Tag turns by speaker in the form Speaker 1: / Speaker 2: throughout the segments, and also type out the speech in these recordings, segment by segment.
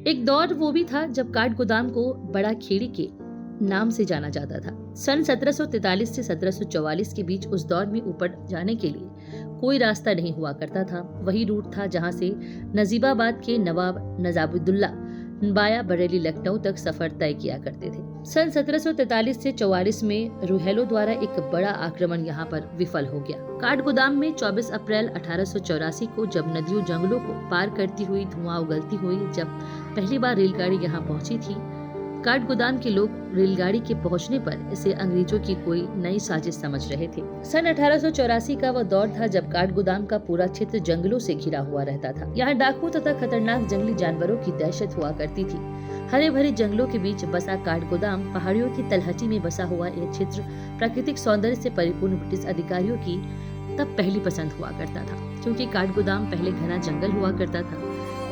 Speaker 1: एक दौर वो भी था जब काठगोदाम को बड़ा खेड़ी के नाम से जाना जाता था। सन 1743 से 1744 के बीच उस दौर में ऊपर जाने के लिए कोई रास्ता नहीं हुआ करता था। वही रूट था जहां से नजीबाबाद के नवाब नजाबुद्दौला बाया बरेली लखनऊ तक सफर तय किया करते थे। सन 1743 से 44 में रुहेलों द्वारा एक बड़ा आक्रमण यहाँ पर विफल हो गया। काठगोदाम में 24 अप्रैल 1884 को जब नदियों जंगलों को पार करती हुई धुआं उगलती हुई जब पहली बार रेलगाड़ी यहाँ पहुंची थी, काठगोदाम के लोग रेलगाड़ी के पहुंचने पर इसे अंग्रेजों की कोई नई साजिश समझ रहे थे। सन 1884 का वह दौर था जब काठगोदाम का पूरा क्षेत्र जंगलों से घिरा हुआ रहता था। यहाँ डाकू तथा खतरनाक जंगली जानवरों की दहशत हुआ करती थी। हरे भरे जंगलों के बीच बसा काठगोदाम पहाड़ियों की तलहटी में बसा हुआ यह क्षेत्र प्राकृतिक सौंदर्य से परिपूर्ण ब्रिटिश अधिकारियों की तब पहली पसंद हुआ करता था। क्योंकि काठगोदाम पहले घना जंगल हुआ करता था,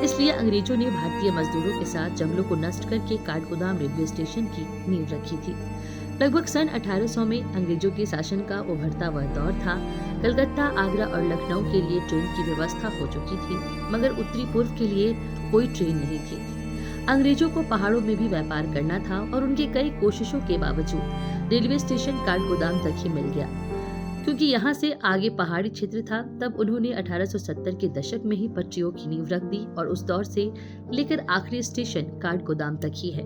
Speaker 1: इसलिए अंग्रेजों ने भारतीय मजदूरों के साथ जंगलों को नष्ट करके काठगोदाम रेलवे स्टेशन की नींव रखी थी। लगभग सन 1800 में अंग्रेजों के शासन का उभरता वह दौर था। कलकत्ता, आगरा और लखनऊ के लिए ट्रेन की व्यवस्था हो चुकी थी, मगर उत्तरी पूर्व के लिए कोई ट्रेन नहीं थी। अंग्रेजों को पहाड़ों में भी व्यापार करना था और उनके कई कोशिशों के बावजूद रेलवे स्टेशन काठगोदाम तक ही मिल गया। क्योंकि यहाँ से आगे पहाड़ी क्षेत्र था, तब उन्होंने 1870 के दशक में ही पटरियों की नींव रख दी और उस दौर से लेकर आखिरी स्टेशन काठगोदाम तक ही है।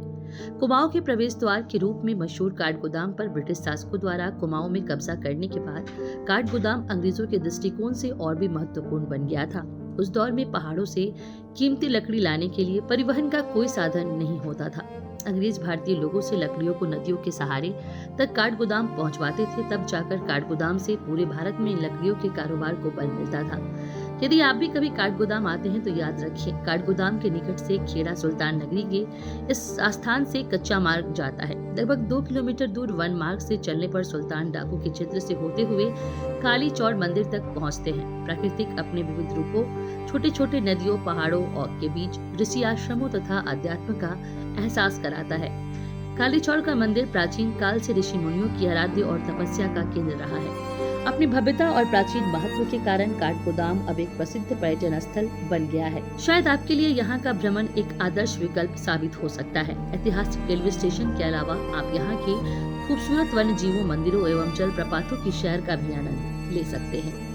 Speaker 1: कुमाऊं के प्रवेश द्वार के रूप में मशहूर काठगोदाम पर ब्रिटिश शासकों द्वारा कुमाऊं में कब्जा करने के बाद काठगोदाम अंग्रेजों के दृष्टिकोण से और भी महत्वपूर्ण बन गया था। उस दौर में पहाड़ों से कीमती लकड़ी लाने के लिए परिवहन का कोई साधन नहीं होता था। अंग्रेज भारतीय लोगों से लकड़ियों को नदियों के सहारे तक काठगोदाम पहुंचवाते थे, तब जाकर काठगोदाम से पूरे भारत में लकड़ियों के कारोबार को बल मिलता था। यदि आप भी कभी काठगोदाम आते हैं तो याद रखिए, काठगोदाम के निकट से खेड़ा सुल्तान नगरी के इस स्थान से कच्चा मार्ग जाता है। लगभग 2 किलोमीटर दूर वन मार्ग से चलने पर सुल्तान डाकू के क्षेत्र से होते हुए काली चौड़ मंदिर तक पहुंचते हैं। प्राकृतिक अपने विविध रूपों, छोटे छोटे नदियों, पहाड़ों और के बीच ऋषि आश्रमों तथा अध्यात्म का एहसास कराता है। काली चौड़ का मंदिर प्राचीन काल से ऋषि मुनियों की आराध्य और तपस्या का केंद्र रहा है। अपनी भव्यता और प्राचीन महत्व के कारण काठगोदाम अब एक प्रसिद्ध पर्यटन स्थल बन गया है। शायद आपके लिए यहाँ का भ्रमण एक आदर्श विकल्प साबित हो सकता है। ऐतिहासिक रेलवे स्टेशन के अलावा आप यहाँ के खूबसूरत वन्य जीवों, मंदिरों एवं जलप्रपातों की सैर का भी आनंद ले सकते हैं।